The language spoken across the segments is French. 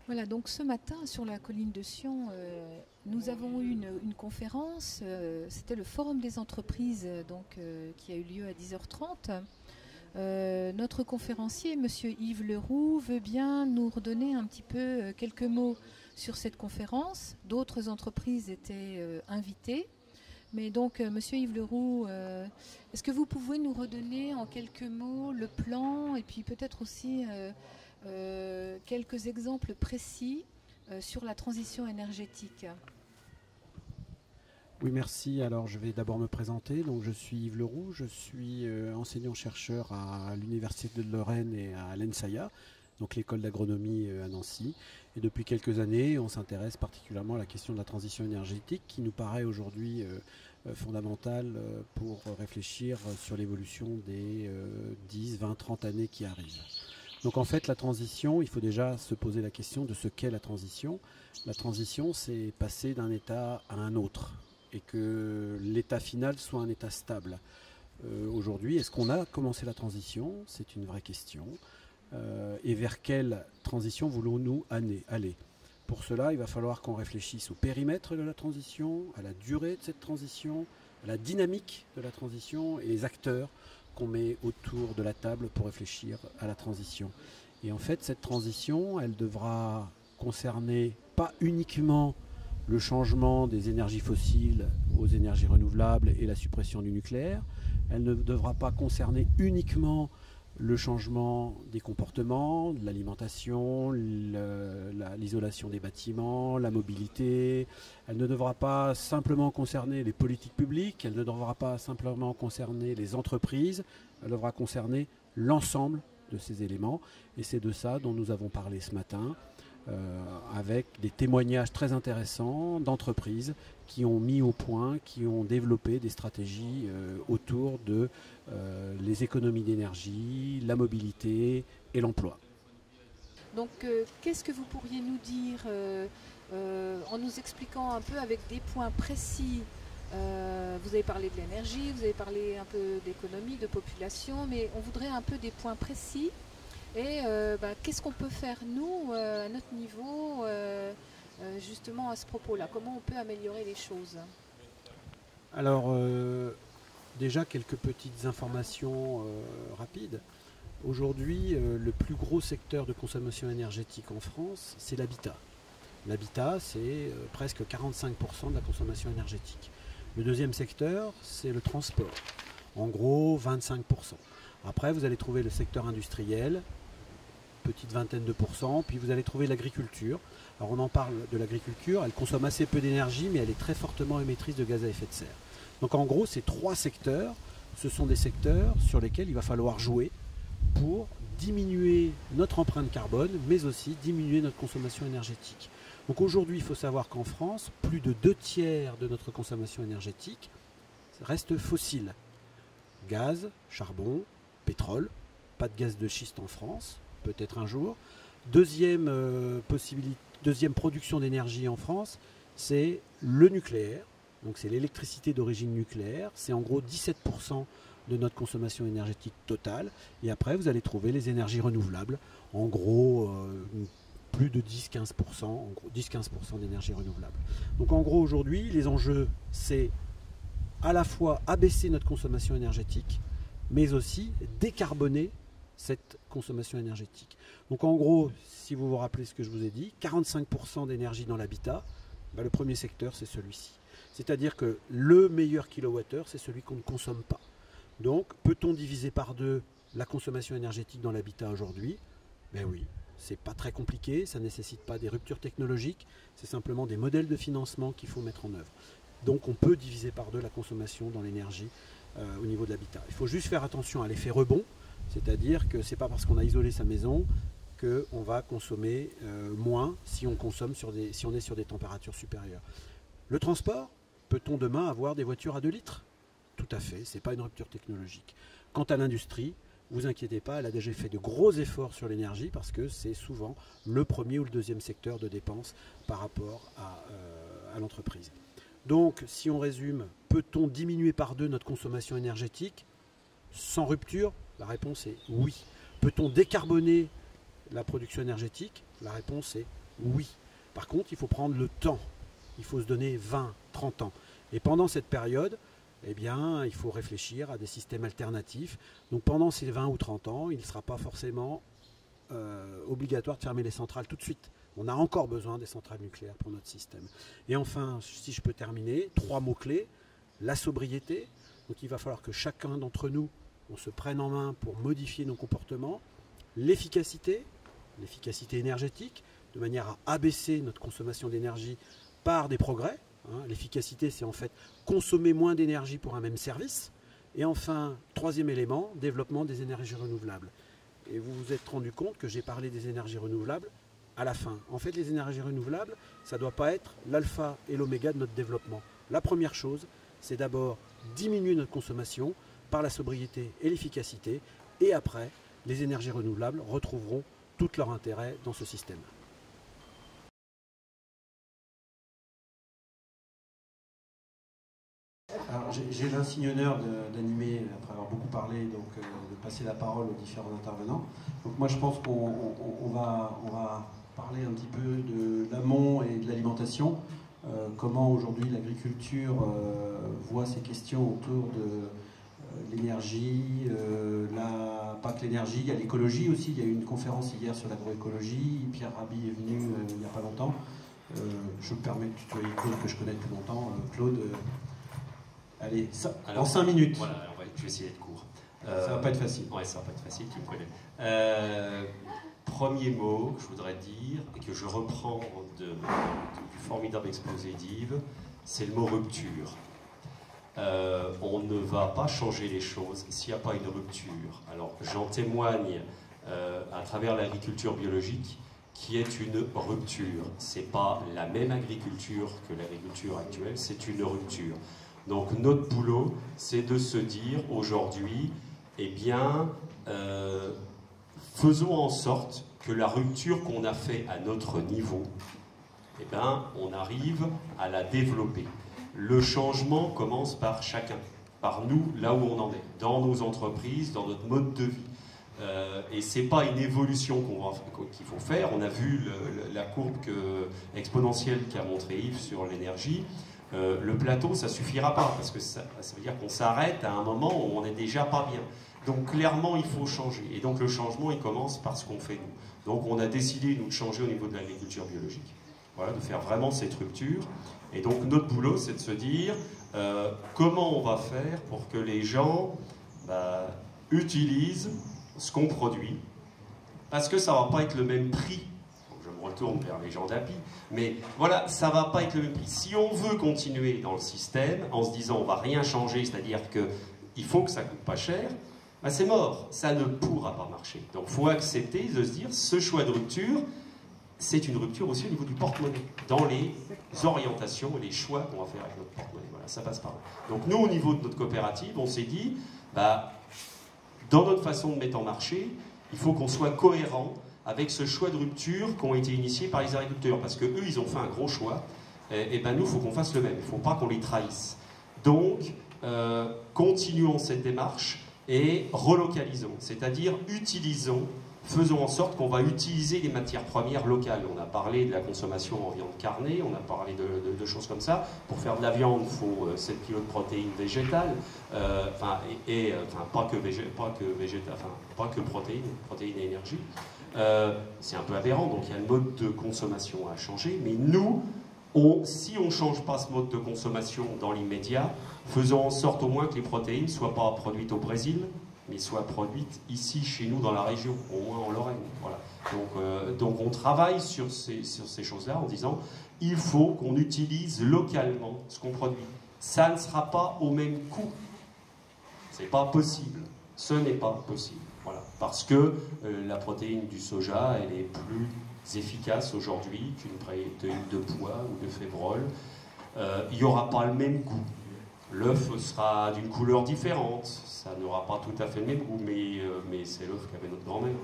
Voilà, donc ce matin sur la colline de Sion, nous avons eu une conférence. C'était le Forum des entreprises qui a eu lieu à 10h30. Notre conférencier, Monsieur Yves Leroux, veut bien nous redonner un petit peu quelques mots sur cette conférence. D'autres entreprises étaient invitées. Mais donc, Monsieur Yves Leroux, est-ce que vous pouvez nous redonner en quelques mots le plan et puis peut-être aussi quelques exemples précis sur la transition énergétique? Oui, merci. Alors, je vais d'abord me présenter. Donc, je suis Yves Leroux, je suis enseignant-chercheur à l'Université de Lorraine et à l'ENSAIA, donc l'école d'agronomie à Nancy. Et depuis quelques années, on s'intéresse particulièrement à la question de la transition énergétique qui nous paraît aujourd'hui fondamentale pour réfléchir sur l'évolution des 10, 20, 30 années qui arrivent. Donc en fait, la transition, il faut déjà se poser la question de ce qu'est la transition. La transition, c'est passer d'un état à un autre et que l'état final soit un état stable. Aujourd'hui, est-ce qu'on a commencé la transition? C'est une vraie question. Et vers quelle transition voulons-nous aller? Pour cela, il va falloir qu'on réfléchisse au périmètre de la transition, à la durée de cette transition, à la dynamique de la transition et les acteurs qu'on met autour de la table pour réfléchir à la transition. Et en fait, cette transition, elle devra concerner pas uniquement le changement des énergies fossiles aux énergies renouvelables et la suppression du nucléaire. Elle ne devra pas concerner uniquement le changement des comportements, de l'alimentation, l'isolation des bâtiments, la mobilité. Elle ne devra pas simplement concerner les politiques publiques, elle ne devra pas simplement concerner les entreprises, elle devra concerner l'ensemble de ces éléments. Et c'est de ça dont nous avons parlé ce matin, avec des témoignages très intéressants d'entreprises qui ont mis au point, qui ont développé des stratégies autour de les économies d'énergie, la mobilité et l'emploi. Donc, qu'est-ce que vous pourriez nous dire en nous expliquant un peu avec des points précis? Vous avez parlé de l'énergie, vous avez parlé un peu d'économie, de population, mais on voudrait un peu des points précis. Et qu'est-ce qu'on peut faire, nous, à notre niveau, justement à ce propos-là? Comment on peut améliorer les choses? Alors, déjà quelques petites informations rapides. Aujourd'hui, le plus gros secteur de consommation énergétique en France, c'est l'habitat. L'habitat, c'est presque 45% de la consommation énergétique. Le deuxième secteur, c'est le transport. En gros, 25%. Après, vous allez trouver le secteur industriel, petite vingtaine de pourcents, puis vous allez trouver l'agriculture. Alors on en parle de l'agriculture, elle consomme assez peu d'énergie, mais elle est très fortement émettrice de gaz à effet de serre. Donc en gros, ces trois secteurs, ce sont des secteurs sur lesquels il va falloir jouer pour diminuer notre empreinte carbone, mais aussi diminuer notre consommation énergétique. Donc aujourd'hui, il faut savoir qu'en France, plus de 2/3 de notre consommation énergétique reste fossile. Gaz, charbon, pétrole, pas de gaz de schiste en France, peut-être un jour. Deuxième production d'énergie en France, c'est le nucléaire. Donc c'est l'électricité d'origine nucléaire. C'est en gros 17% de notre consommation énergétique totale. Et après, vous allez trouver les énergies renouvelables. En gros, plus de 10-15%, en gros 10-15% d'énergie renouvelable. Donc en gros, aujourd'hui, les enjeux, c'est à la fois abaisser notre consommation énergétique, mais aussi décarboner cette consommation énergétique. Donc en gros, si vous vous rappelez ce que je vous ai dit, 45% d'énergie dans l'habitat, le premier secteur, c'est celui-ci. C'est-à-dire que le meilleur kilowattheure, c'est celui qu'on ne consomme pas. Donc, peut-on diviser par deux la consommation énergétique dans l'habitat aujourd'hui? Ben oui, c'est pas très compliqué, ça ne nécessite pas des ruptures technologiques, c'est simplement des modèles de financement qu'il faut mettre en œuvre. Donc on peut diviser par deux la consommation dans l'énergie au niveau de l'habitat. Il faut juste faire attention à l'effet rebond, c'est-à-dire que c'est pas parce qu'on a isolé sa maison qu'on va consommer moins si on est sur des températures supérieures. Le transport, peut-on demain avoir des voitures à 2 litres? Tout à fait, ce n'est pas une rupture technologique. Quant à l'industrie, vous inquiétez pas, elle a déjà fait de gros efforts sur l'énergie parce que c'est souvent le premier ou le deuxième secteur de dépenses par rapport à l'entreprise. Donc, si on résume, peut-on diminuer par deux notre consommation énergétique sans rupture? La réponse est oui. Peut-on décarboner la production énergétique? La réponse est Oui. Par contre, il faut prendre le temps. Il faut se donner 20, 30 ans. Et pendant cette période, eh bien, il faut réfléchir à des systèmes alternatifs. Donc pendant ces 20 ou 30 ans, il ne sera pas forcément obligatoire de fermer les centrales tout de suite. On a encore besoin des centrales nucléaires pour notre système. Et enfin, si je peux terminer, 3 mots-clés. La sobriété. Donc il va falloir que chacun d'entre nous, on se prenne en main pour modifier nos comportements. L'efficacité énergétique, de manière à abaisser notre consommation d'énergie par des progrès. L'efficacité, c'est en fait consommer moins d'énergie pour un même service. Et enfin, 3e élément, développement des énergies renouvelables. Et vous vous êtes rendu compte que j'ai parlé des énergies renouvelables à la fin. En fait, les énergies renouvelables, ça ne doit pas être l'alpha et l'oméga de notre développement. La première chose, c'est d'abord diminuer notre consommation par la sobriété et l'efficacité. Et après, les énergies renouvelables retrouveront tout leur intérêt dans ce système. Alors, j'ai l'insigne honneur d'animer, après avoir beaucoup parlé, donc de passer la parole aux différents intervenants. Donc moi je pense qu'on va parler un petit peu de l'amont et de l'alimentation. Comment aujourd'hui l'agriculture voit ces questions autour de l'énergie, pas que l'énergie, il y a l'écologie aussi. Il y a eu une conférence hier sur l'agroécologie. Pierre Rabhi est venu il n'y a pas longtemps. Je me permets de tutoyer Claude, que je connais depuis longtemps. Claude, allez, alors, en 5 minutes. Voilà, je vais essayer d'être court. Ça va pas être facile. Ouais, ça va pas être facile, tu me connais. Premier mot que je voudrais dire, et que je reprends du formidable exposé d'Yves, c'est le mot rupture. On ne va pas changer les choses s'il n'y a pas une rupture. Alors, j'en témoigne à travers l'agriculture biologique, qui est une rupture. Ce n'est pas la même agriculture que l'agriculture actuelle, c'est une rupture. Donc, notre boulot, c'est de se dire aujourd'hui, eh bien, faisons en sorte que la rupture qu'on a fait à notre niveau, eh bien, on arrive à la développer. Le changement commence par chacun, par nous, là où on en est, dans nos entreprises, dans notre mode de vie. Et ce n'est pas une évolution qu'il faut faire. On a vu la courbe exponentielle qu'a montré Yves sur l'énergie. Le plateau, ça ne suffira pas, parce que ça veut dire qu'on s'arrête à un moment où on n'est déjà pas bien. Donc clairement, il faut changer. Et donc le changement, il commence par ce qu'on fait nous. Donc on a décidé, nous, de changer au niveau de l'agriculture biologique. Voilà, de faire vraiment cette rupture. Et donc notre boulot, c'est de se dire comment on va faire pour que les gens utilisent ce qu'on produit. Parce que ça ne va pas être le même prix. Donc je me retourne vers les gens d'API. Mais voilà, ça ne va pas être le même prix. Si on veut continuer dans le système, en se disant on ne va rien changer, c'est-à-dire qu'il faut que ça ne coûte pas cher, c'est mort, ça ne pourra pas marcher. Donc il faut accepter de se dire, ce choix de rupture, c'est une rupture aussi au niveau du porte-monnaie, dans les orientations et les choix qu'on va faire avec notre porte-monnaie. Voilà, ça passe par là. Donc nous, au niveau de notre coopérative, on s'est dit, dans notre façon de mettre en marché, il faut qu'on soit cohérent avec ce choix de rupture qui ont été initiés par les agriculteurs, parce qu'eux, ils ont fait un gros choix, et nous, il faut qu'on fasse le même, il ne faut pas qu'on les trahisse. Donc, continuons cette démarche, et relocalisons, c'est-à-dire faisons en sorte qu'on va utiliser les matières premières locales. On a parlé de la consommation en viande carnée, on a parlé de choses comme ça. Pour faire de la viande, il faut 7 kg de protéines végétales, pas que protéines et énergie. C'est un peu aberrant, donc il y a un mode de consommation à changer, mais nous, si on ne change pas ce mode de consommation dans l'immédiat, faisons en sorte au moins que les protéines ne soient pas produites au Brésil, mais soient produites ici, chez nous, dans la région, au moins en Lorraine. Voilà. Donc on travaille sur ces choses-là en disant il faut qu'on utilise localement ce qu'on produit. Ça ne sera pas au même coût. Ce n'est pas possible. Ce n'est pas possible. Voilà. Parce que la protéine du soja, elle est plus efficace aujourd'hui qu'une protéine de pois ou de févrole. Il n'y aura pas le même goût. L'œuf sera d'une couleur différente, ça n'aura pas tout à fait le même goût, mais c'est l'œuf qu'avait notre grand-mère.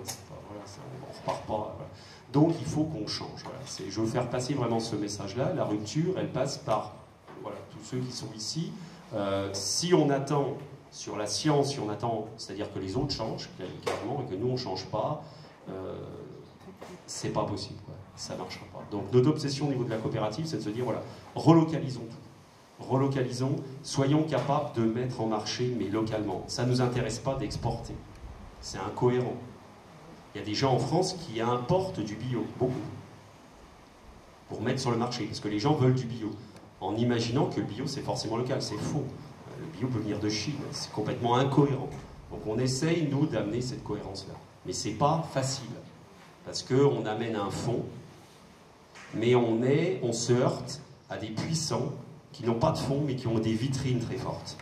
Voilà, on ne repart pas. Voilà. Donc il faut qu'on change. Voilà. Je veux faire passer vraiment ce message-là. La rupture, elle passe par tous ceux qui sont ici. Si on attend sur la science, c'est-à-dire que les autres changent, clairement, et que nous on ne change pas, c'est pas possible. Quoi. ça ne marchera pas. Donc notre obsession au niveau de la coopérative, c'est de se dire, voilà, relocalisons tout. Relocalisons, soyons capables de mettre en marché, mais localement. Ça ne nous intéresse pas d'exporter. C'est incohérent. Il y a des gens en France qui importent du bio, beaucoup, pour mettre sur le marché, parce que les gens veulent du bio, en imaginant que le bio c'est forcément local. C'est faux. Le bio peut venir de Chine, c'est complètement incohérent. Donc on essaye, nous, d'amener cette cohérence-là. Mais c'est pas facile, parce qu'on amène un fond, mais on se heurte à des puissants qui n'ont pas de fond, mais qui ont des vitrines très fortes.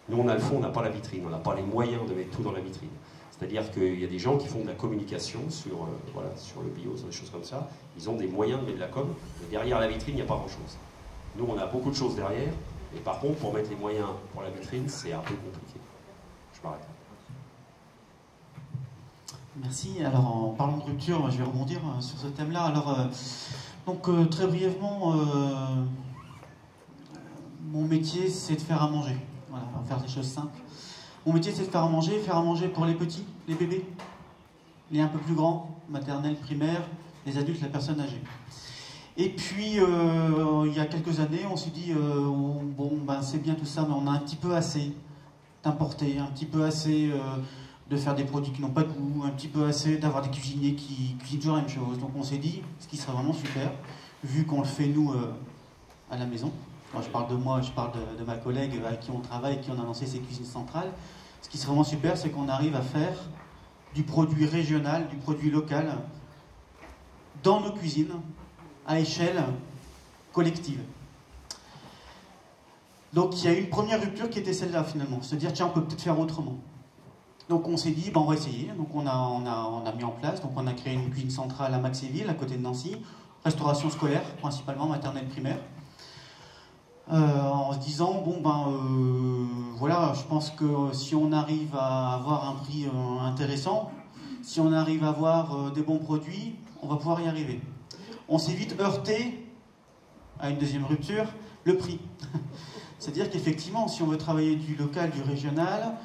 Nous, on a le fond, on n'a pas la vitrine, on n'a pas les moyens de mettre tout dans la vitrine. C'est-à-dire qu'il y a des gens qui font de la communication sur, voilà, sur le bio, sur des choses comme ça. Ils ont des moyens de mettre de la com, mais derrière la vitrine, il n'y a pas grand-chose. Nous, on a beaucoup de choses derrière, et par contre, pour mettre les moyens pour la vitrine, c'est un peu compliqué. Je m'arrête. Merci. Alors, en parlant de rupture, je vais rebondir sur ce thème-là. Alors, très brièvement, mon métier, c'est de faire à manger. Voilà, on va faire des choses simples. Mon métier, c'est de faire à manger pour les petits, les bébés, les un peu plus grands, maternelle, primaire, les adultes, la personne âgée. Et puis, il y a quelques années, on s'est dit, c'est bien tout ça, mais on a un petit peu assez d'importer, un petit peu assez de faire des produits qui n'ont pas de goût, un petit peu assez d'avoir des cuisiniers qui cuisinent toujours la même chose. Donc on s'est dit, ce qui serait vraiment super, vu qu'on le fait nous à la maison. Quand je parle de moi, je parle de ma collègue avec qui on travaille, qui on a lancé ces cuisines centrales. Ce qui serait vraiment super, c'est qu'on arrive à faire du produit régional, du produit local, dans nos cuisines, à échelle collective. Donc il y a eu une première rupture qui était celle-là finalement, se dire tiens, on peut peut-être faire autrement. Donc on s'est dit, on va essayer. Donc on a mis en place, donc on a créé une cuisine centrale à Maxéville, à côté de Nancy, restauration scolaire, principalement maternelle primaire. En se disant, voilà, je pense que si on arrive à avoir un prix intéressant, si on arrive à avoir des bons produits, on va pouvoir y arriver. On s'est vite heurté à une deuxième rupture, le prix. C'est-à-dire qu'effectivement, si on veut travailler du local, du régional,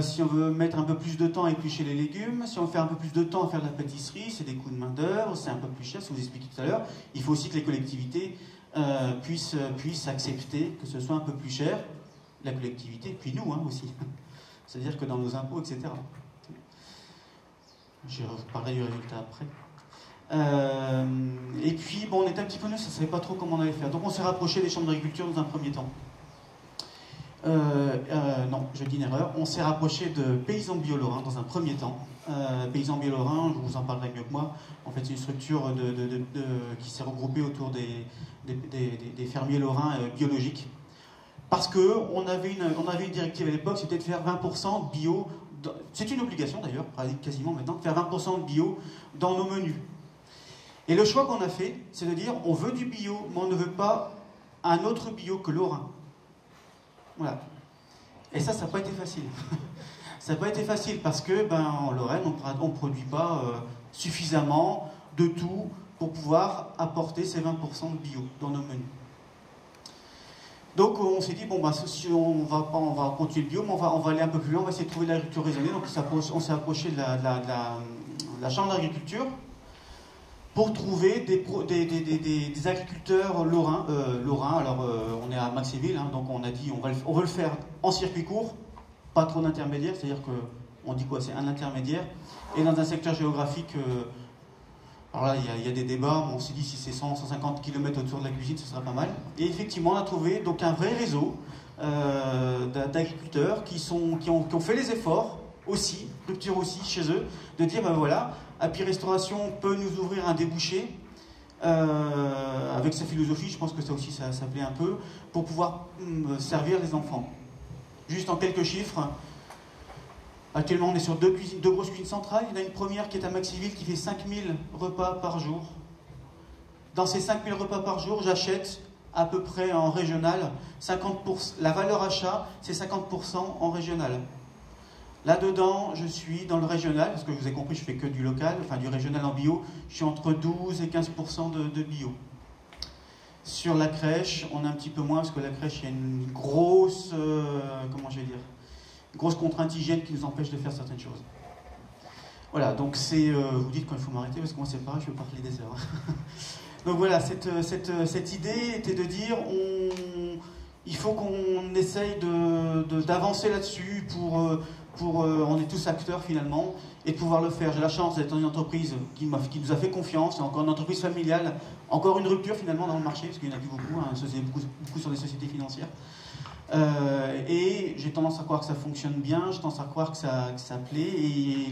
si on veut mettre un peu plus de temps à éplucher les légumes, si on fait un peu plus de temps à faire de la pâtisserie, c'est des coûts de main-d'œuvre, c'est un peu plus cher, ce que vous expliquez tout à l'heure. Il faut aussi que les collectivités puissent accepter que ce soit un peu plus cher, la collectivité, puis nous aussi. C'est-à-dire que dans nos impôts, etc. Je reparlerai du résultat après. Et puis, on était un petit peu nus, on ne savait pas trop comment on allait faire. Donc on s'est rapproché des chambres d'agriculture dans un premier temps. Non, je dis une erreur. On s'est rapproché de Paysans Bio Lorrain dans un premier temps. Paysans Bio Lorrain, je vous en parlerai mieux que moi. En fait, c'est une structure qui s'est regroupée autour des fermiers lorrains biologiques. Parce qu'on avait une directive à l'époque, c'était de faire 20% bio. C'est une obligation d'ailleurs, quasiment maintenant, de faire 20% de bio dans nos menus. Et le choix qu'on a fait, c'est de dire on veut du bio, mais on ne veut pas un autre bio que lorrain. Voilà. Et ça n'a pas été facile. Ça n'a pas été facile parce que, en Lorraine, on ne produit pas suffisamment de tout pour pouvoir apporter ces 20% de bio dans nos menus. Donc on s'est dit, si on va continuer le bio, mais on va aller un peu plus loin, on va essayer de trouver de l'agriculture raisonnée. Donc on s'est approché de la chambre d'agriculture pour trouver des agriculteurs lorrains. Alors on est à Maxéville, donc on a dit on veut le faire en circuit court, pas trop d'intermédiaires, c'est-à-dire qu'on dit quoi, c'est un intermédiaire, et dans un secteur géographique, alors là il y a des débats, on s'est dit si c'est 100-150 km autour de la cuisine, ce sera pas mal. Et effectivement on a trouvé donc un vrai réseau d'agriculteurs qui ont fait les efforts aussi, rupture aussi chez eux, de dire voilà, Happy Restauration peut nous ouvrir un débouché avec sa philosophie, je pense que ça aussi ça plaît un peu, pour pouvoir servir les enfants. Juste en quelques chiffres, actuellement on est sur deux grosses cuisines centrales. Il y en a une première qui est à Maxéville qui fait 5000 repas par jour. Dans ces 5000 repas par jour, j'achète à peu près en régional 50%. La valeur achat, c'est 50% en régional. Là-dedans, je suis dans le régional, parce que vous avez compris, je fais que du local, enfin du régional en bio, je suis entre 12 et 15% de bio. Sur la crèche, on a un petit peu moins, parce que la crèche, il y a une grosse, grosse contrainte hygiène qui nous empêche de faire certaines choses. Voilà, donc c'est... vous dites quand il faut m'arrêter, parce que moi c'est pareil, je peux parler des heures. Donc voilà, cette idée était de dire, il faut qu'on essaye d'avancer là-dessus on est tous acteurs finalement, et de pouvoir le faire. J'ai la chance d'être dans une entreprise qui nous a fait confiance, c'est encore une entreprise familiale, encore une rupture finalement dans le marché, parce qu'il y en a plus beaucoup, hein, beaucoup sur les sociétés financières. Et j'ai tendance à croire que ça fonctionne bien, j'ai tendance à croire que ça plaît, et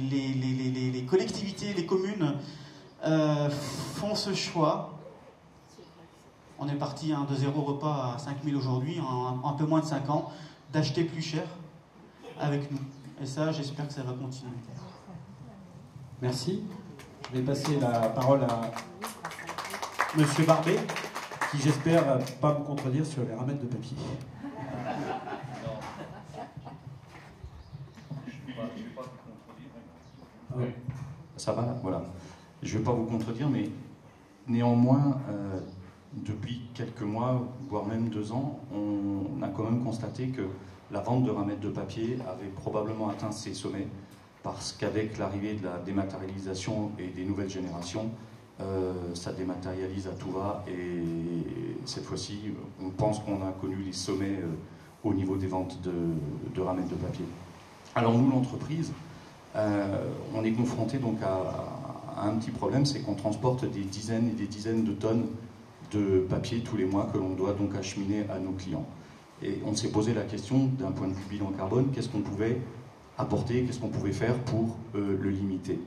les collectivités, les communes font ce choix. On est parti de 0 repas à 5 000 aujourd'hui, en un peu moins de 5 ans, d'acheter plus cher avec nous. Et ça, j'espère que ça va continuer. Merci. Je vais passer la parole à Monsieur Barbet, qui j'espère pas me contredire sur les ramettes de papier. Ça va, voilà. Je ne vais pas vous contredire, mais néanmoins, depuis quelques mois, voire même 2 ans, on a quand même constaté que la vente de ramettes de papier avait probablement atteint ses sommets, parce qu'avec l'arrivée de la dématérialisation et des nouvelles générations, ça dématérialise à tout va, et cette fois-ci, on pense qu'on a connu les sommets au niveau des ventes de ramettes de papier. Alors nous, l'entreprise, on est confronté donc à un petit problème, c'est qu'on transporte des dizaines et des dizaines de tonnes de papier tous les mois que l'on doit donc acheminer à nos clients. Et on s'est posé la question, d'un point de vue bilan carbone, qu'est-ce qu'on pouvait apporter, qu'est-ce qu'on pouvait faire pour le limiter.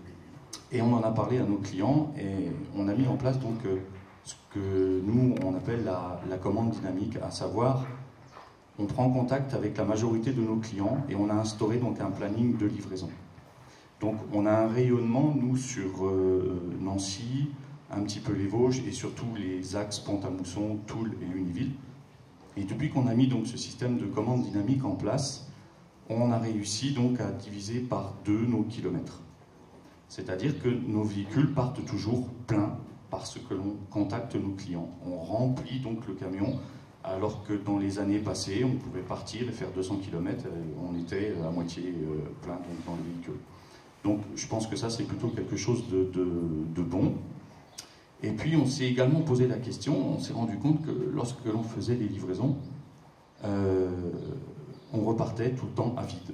Et on en a parlé à nos clients, et on a mis en place donc ce que nous on appelle la commande dynamique, à savoir, on prend contact avec la majorité de nos clients et on a instauré donc un planning de livraison. Donc on a un rayonnement, nous, sur Nancy, un petit peu les Vosges et surtout les axes Pont-à-Mousson, Toul et Lunéville. Et depuis qu'on a mis donc ce système de commande dynamique en place, on a réussi donc à diviser par 2 nos kilomètres. C'est-à-dire que nos véhicules partent toujours pleins parce que l'on contacte nos clients. On remplit donc le camion, alors que dans les années passées, on pouvait partir et faire 200 km et on était à moitié plein donc, dans le véhicule. Donc je pense que ça c'est plutôt quelque chose de bon. Et puis on s'est également posé la question, on s'est rendu compte que lorsque l'on faisait les livraisons, on repartait tout le temps à vide.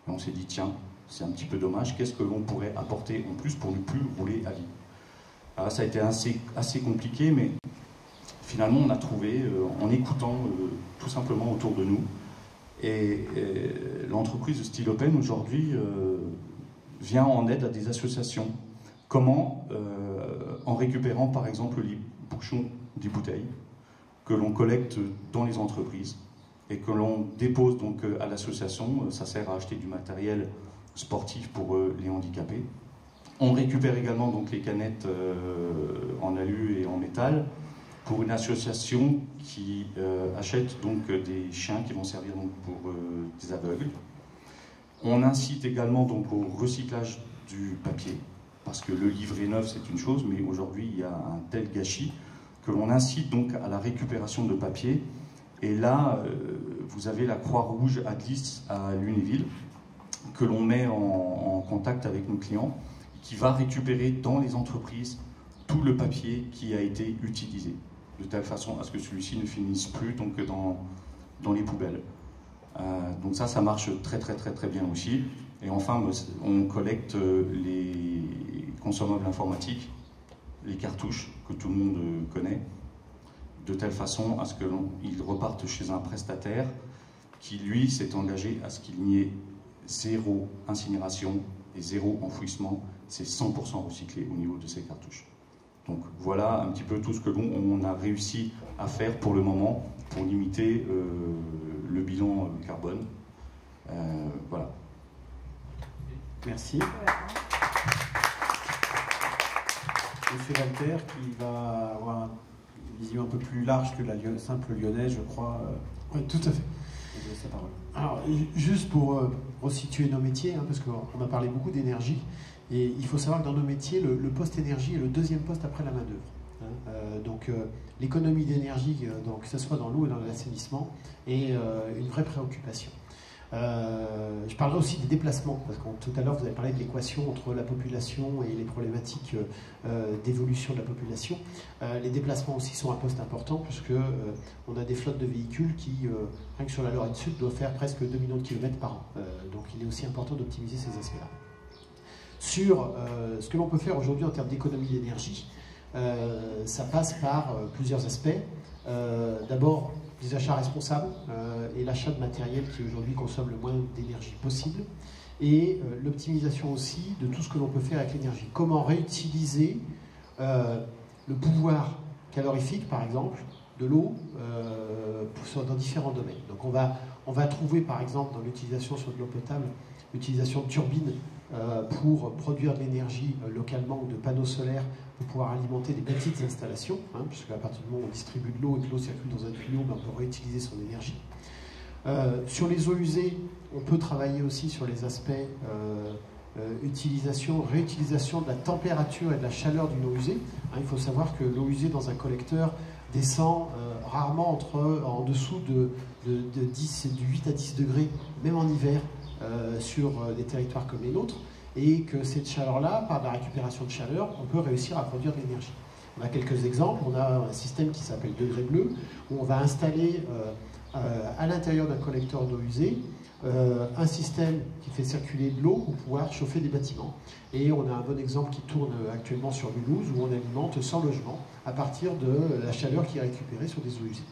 Et on s'est dit tiens, c'est un petit peu dommage, qu'est-ce que l'on pourrait apporter en plus pour ne plus rouler à vide. Alors ça a été assez compliqué, mais finalement on a trouvé, en écoutant tout simplement autour de nous, et l'entreprise Stylopen aujourd'hui vient en aide à des associations. Comment, en récupérant par exemple les bouchons des bouteilles que l'on collecte dans les entreprises et que l'on dépose donc à l'association, ça sert à acheter du matériel sportif pour les handicapés. On récupère également donc les canettes en alu et en métal pour une association qui achète donc des chiens qui vont servir donc pour des aveugles. On incite également donc au recyclage du papier, parce que le livret neuf c'est une chose, mais aujourd'hui il y a un tel gâchis que l'on incite donc à la récupération de papier. Et là, vous avez la Croix-Rouge Atlas à Lunéville, que l'on met en contact avec nos clients, qui va récupérer dans les entreprises tout le papier qui a été utilisé, de telle façon à ce que celui-ci ne finisse plus donc dans les poubelles. Donc ça marche très bien aussi. Et enfin, on collecte les consommables informatiques, les cartouches que tout le monde connaît, de telle façon à ce qu'ils repartent chez un prestataire qui, lui, s'est engagé à ce qu'il n'y ait 0 incinération et 0 enfouissement. C'est 100% recyclé au niveau de ces cartouches. Donc voilà un petit peu tout ce que l'on a réussi à faire pour le moment pour limiter le bilan carbone. Voilà. Merci. Monsieur Walter, qui va avoir une vision un peu plus large que la simple lyonnaise, je crois. Oui, tout à fait. Sa parole. Alors, juste pour resituer nos métiers, hein, parce qu'on a parlé beaucoup d'énergie, et il faut savoir que dans nos métiers, le poste énergie est le 2e poste après la main-d'œuvre. Donc, l'économie d'énergie, que ce soit dans l'eau et dans l'assainissement, est une vraie préoccupation. Je parlerai aussi des déplacements, parce que tout à l'heure vous avez parlé de l'équation entre la population et les problématiques d'évolution de la population. Les déplacements aussi sont un poste important, puisque on a des flottes de véhicules qui, rien que sur la Lorraine Sud, doivent faire presque 2 millions de kilomètres par an. Donc il est aussi important d'optimiser ces aspects-là. Sur ce que l'on peut faire aujourd'hui en termes d'économie d'énergie, ça passe par plusieurs aspects. D'abord, les achats responsables et l'achat de matériel qui aujourd'hui consomme le moins d'énergie possible, et l'optimisation aussi de tout ce que l'on peut faire avec l'énergie. Comment réutiliser le pouvoir calorifique, par exemple, de l'eau dans différents domaines. Donc on va trouver, par exemple, dans l'utilisation sur de l'eau potable, l'utilisation de turbines pour produire de l'énergie localement, ou de panneaux solaires pour pouvoir alimenter des petites installations, puisque à partir du moment où on distribue de l'eau et que l'eau circule dans un tuyau, on peut réutiliser son énergie. Sur les eaux usées, on peut travailler aussi sur les aspects utilisation, réutilisation de la température et de la chaleur d'une eau usée. Il faut savoir que l'eau usée dans un collecteur descend rarement en dessous de 8 à 10 degrés, même en hiver, sur des territoires comme les nôtres, et que cette chaleur-là, par la récupération de chaleur, on peut réussir à produire de l'énergie. On a quelques exemples. On a un système qui s'appelle Degré Bleu, où on va installer à l'intérieur d'un collecteur d'eau usée un système qui fait circuler de l'eau pour pouvoir chauffer des bâtiments. Et on a un bon exemple qui tourne actuellement sur Mulhouse, où on alimente 100 logements à partir de la chaleur qui est récupérée sur des eaux usées.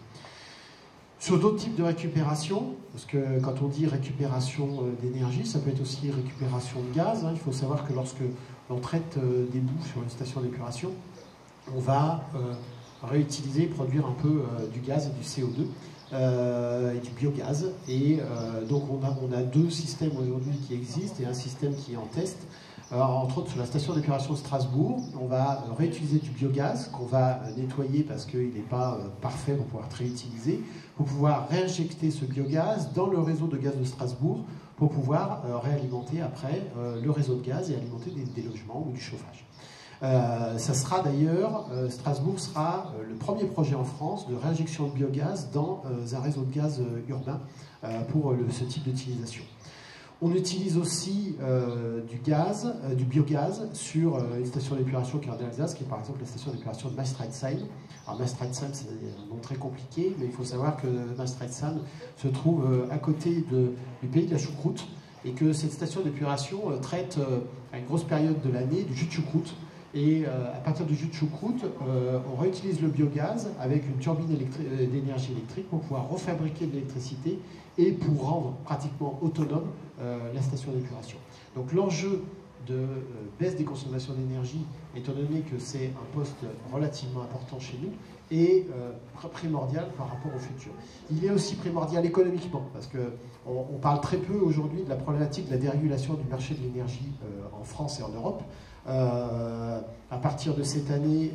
Sur d'autres types de récupération, parce que quand on dit récupération d'énergie, ça peut être aussi récupération de gaz. Il faut savoir que lorsque l'on traite des boues sur une station d'épuration, on va réutiliser, produire un peu du gaz et du CO2 et du biogaz. Et donc on a deux systèmes aujourd'hui qui existent et un système qui est en test. Entre autres sur la station d'épuration de Strasbourg, on va réutiliser du biogaz qu'on va nettoyer parce qu'il n'est pas parfait pour pouvoir être réutilisé, pour pouvoir réinjecter ce biogaz dans le réseau de gaz de Strasbourg pour pouvoir réalimenter après le réseau de gaz et alimenter des logements ou du chauffage. Ça sera d'ailleurs, Strasbourg sera le premier projet en France de réinjection de biogaz dans un réseau de gaz urbain pour ce type d'utilisation. On utilise aussi du biogaz sur une station d'épuration qui est en Alsace, qui est par exemple la station d'épuration de Maastrichtheim. Alors Maastrichtheim, c'est un nom très compliqué, mais il faut savoir que Maastrichtheim se trouve à côté du pays de la choucroute, et que cette station d'épuration traite à une grosse période de l'année du jus de choucroute. Et à partir du jus de choucroute, on réutilise le biogaz avec une turbine d'énergie électrique pour pouvoir refabriquer de l'électricité et pour rendre pratiquement autonome la station d'épuration. Donc l'enjeu de baisse des consommations d'énergie, étant donné que c'est un poste relativement important chez nous, est primordial par rapport au futur. Il est aussi primordial économiquement, parce qu'on parle très peu aujourd'hui de la problématique de la dérégulation du marché de l'énergie en France et en Europe. À partir de cette année,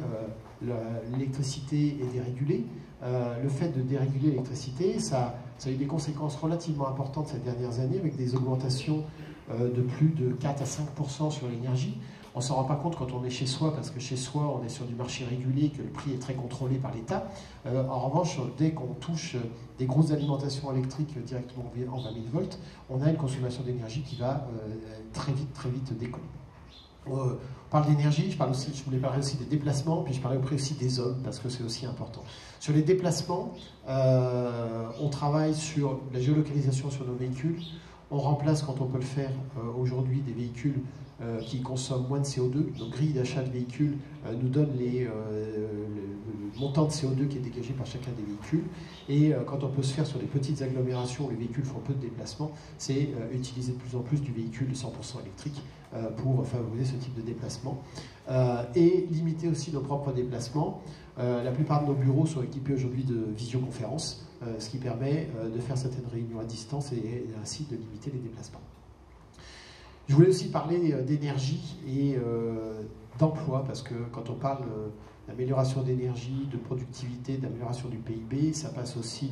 l'électricité est dérégulée. Le fait de déréguler l'électricité, ça a eu des conséquences relativement importantes ces dernières années, avec des augmentations de plus de 4 à 5% sur l'énergie. On ne s'en rend pas compte quand on est chez soi, parce que chez soi, on est sur du marché régulé, que le prix est très contrôlé par l'État. En revanche, dès qu'on touche des grosses alimentations électriques directement en 20 000 volts, on a une consommation d'énergie qui va très vite décoller. On parle d'énergie, je voulais parler aussi des déplacements, puis je parlais aussi des hommes, parce que c'est aussi important. Sur les déplacements, on travaille sur la géolocalisation sur nos véhicules. On remplace, quand on peut le faire aujourd'hui, des véhicules qui consomment moins de CO2. Nos grilles d'achat de véhicules nous donnent le montant de CO2 qui est dégagé par chacun des véhicules. Et quand on peut se faire sur des petites agglomérations où les véhicules font peu de déplacements, c'est utiliser de plus en plus du véhicule 100% électrique pour favoriser ce type de déplacement. Et limiter aussi nos propres déplacements. La plupart de nos bureaux sont équipés aujourd'hui de visioconférences, ce qui permet de faire certaines réunions à distance et ainsi de limiter les déplacements. Je voulais aussi parler d'énergie et d'emploi, parce que quand on parle d'amélioration d'énergie, de productivité, d'amélioration du PIB, ça passe aussi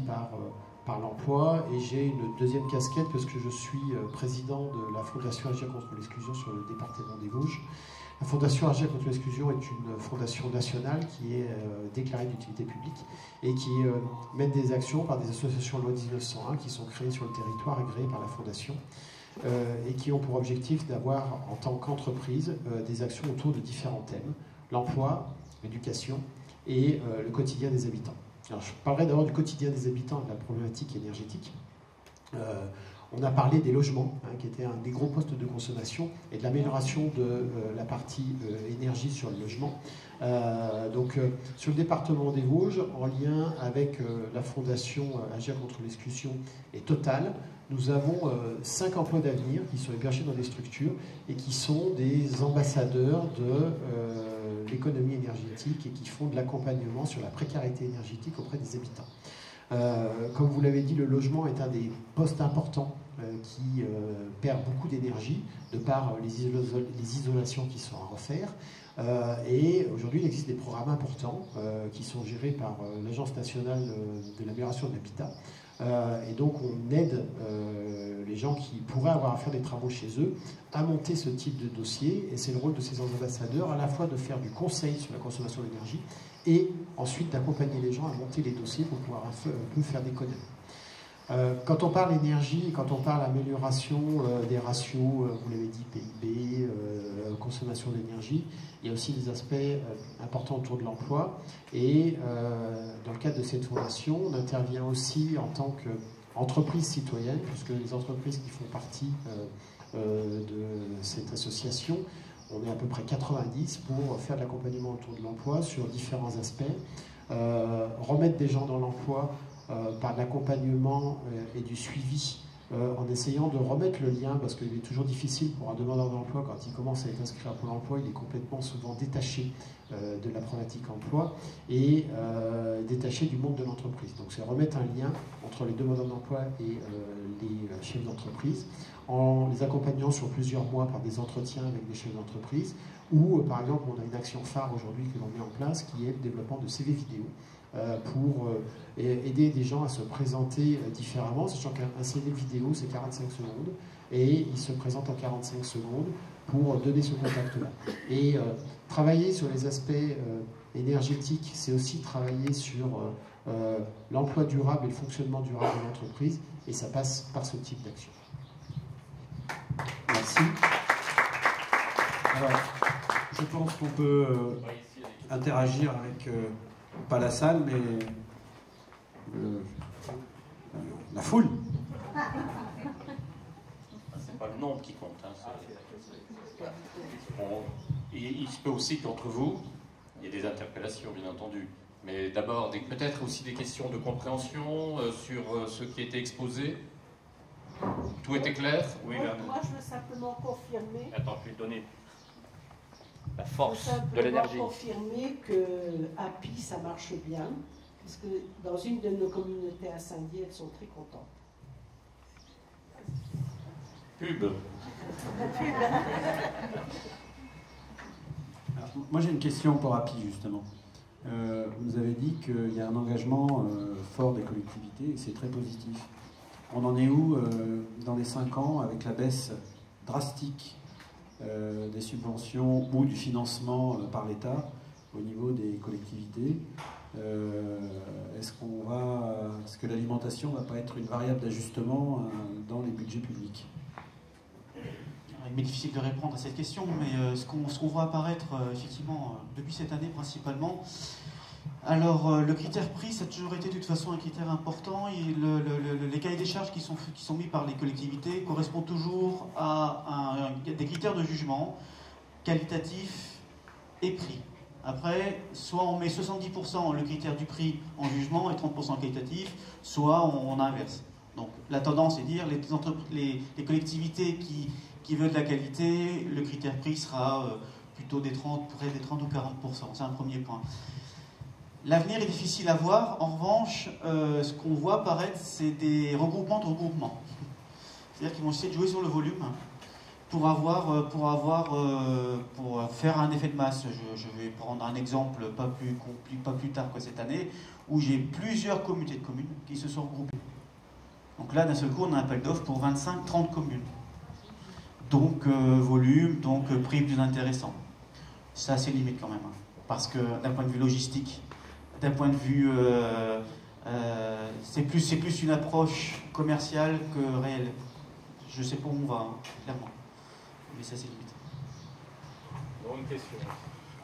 par par l'emploi, et j'ai une deuxième casquette parce que je suis président de la Fondation Agir contre l'exclusion sur le département des Vosges. La Fondation Agir contre l'exclusion est une fondation nationale qui est déclarée d'utilité publique et qui mène des actions par des associations loi 1901 qui sont créées sur le territoire, agréées par la Fondation, et qui ont pour objectif d'avoir en tant qu'entreprise des actions autour de différents thèmes, l'emploi, l'éducation et le quotidien des habitants. Alors, je parlerai d'abord du quotidien des habitants et de la problématique énergétique. On a parlé des logements, qui étaient un des gros postes de consommation, et de l'amélioration de la partie énergie sur le logement. Sur le département des Vosges, en lien avec la Fondation Agir contre l'exclusion et Total, nous avons 5 emplois d'avenir qui sont hébergés dans des structures et qui sont des ambassadeurs de l'économie énergétique et qui font de l'accompagnement sur la précarité énergétique auprès des habitants. Comme vous l'avez dit, le logement est un des postes importants qui perd beaucoup d'énergie de par les isolations qui sont à refaire. Et aujourd'hui, il existe des programmes importants qui sont gérés par l'Agence nationale de l'amélioration de l'habitat. Et donc, on aide les gens qui pourraient avoir à faire des travaux chez eux à monter ce type de dossier. Et c'est le rôle de ces ambassadeurs à la fois de faire du conseil sur la consommation d'énergie et ensuite d'accompagner les gens à monter les dossiers pour pouvoir un peu faire d'économie. Quand on parle énergie, quand on parle amélioration des ratios, vous l'avez dit, PIB, consommation d'énergie, il y a aussi des aspects importants autour de l'emploi. Et dans le cadre de cette fondation, on intervient aussi en tant qu'entreprise citoyenne, puisque les entreprises qui font partie de cette association, on est à peu près 90 pour faire de l'accompagnement autour de l'emploi sur différents aspects, remettre des gens dans l'emploi par de l'accompagnement et du suivi, en essayant de remettre le lien, parce qu'il est toujours difficile pour un demandeur d'emploi, quand il commence à être inscrit à Pôle emploi, il est complètement souvent détaché de la problématique emploi et détaché du monde de l'entreprise. Donc c'est remettre un lien entre les demandeurs d'emploi et les chefs d'entreprise, en les accompagnant sur plusieurs mois par des entretiens avec des chefs d'entreprise, ou par exemple on a une action phare aujourd'hui que l'on met en place qui est le développement de CV vidéo, pour aider des gens à se présenter différemment, sachant qu'un CV vidéo c'est 45 secondes et il se présente en 45 secondes pour donner ce contact-là. Et travailler sur les aspects énergétiques, c'est aussi travailler sur l'emploi durable et le fonctionnement durable de l'entreprise, et ça passe par ce type d'action. Merci. Alors, je pense qu'on peut interagir avec pas la salle, mais la foule. C'est pas le nombre qui compte. Il se peut aussi qu'entre vous, il y ait des interpellations, bien entendu. Mais d'abord, peut-être aussi des questions de compréhension sur ce qui était exposé. Tout était clair? Oui, moi, je veux simplement confirmer. Attends, je vais te donner la force de l'énergie. Je veux confirmer que Happy, ça marche bien, parce que dans une de nos communautés à Saint-Dié, elles sont très contentes. Pub. Alors, moi j'ai une question pour Happy justement. Vous avez dit qu'il y a un engagement fort des collectivités et c'est très positif. On en est où dans les 5 ans avec la baisse drastique des subventions ou du financement par l'État au niveau des collectivités? Est-ce que l'alimentation ne va pas être une variable d'ajustement dans les budgets publics? Il m'est difficile de répondre à cette question, mais ce qu'on voit apparaître effectivement depuis cette année principalement, alors le critère prix, ça a toujours été de toute façon un critère important, et les cahiers des charges qui sont mis par les collectivités correspondent toujours à des critères de jugement qualitatif et prix. Après, soit on met 70% le critère du prix en jugement et 30% qualitatif, soit on inverse. Donc la tendance est de dire les collectivités qui veulent de la qualité, le critère prix sera plutôt près des 30 ou 40%. C'est un premier point. L'avenir est difficile à voir. En revanche, ce qu'on voit apparaître, c'est des regroupements de regroupements. C'est-à-dire qu'ils vont essayer de jouer sur le volume pour faire un effet de masse. Je vais prendre un exemple pas plus tard que cette année, où j'ai plusieurs communautés de communes qui se sont regroupées. Donc là, d'un seul coup, on a un appel d'offres pour 25-30 communes. Donc volume, donc prix plus intéressant. Ça, c'est limite quand même. Hein. Parce que d'un point de vue logistique, d'un point de vue... c'est plus une approche commerciale que réelle. Je sais pas où on va, hein, clairement. Mais ça, c'est limite. Une question.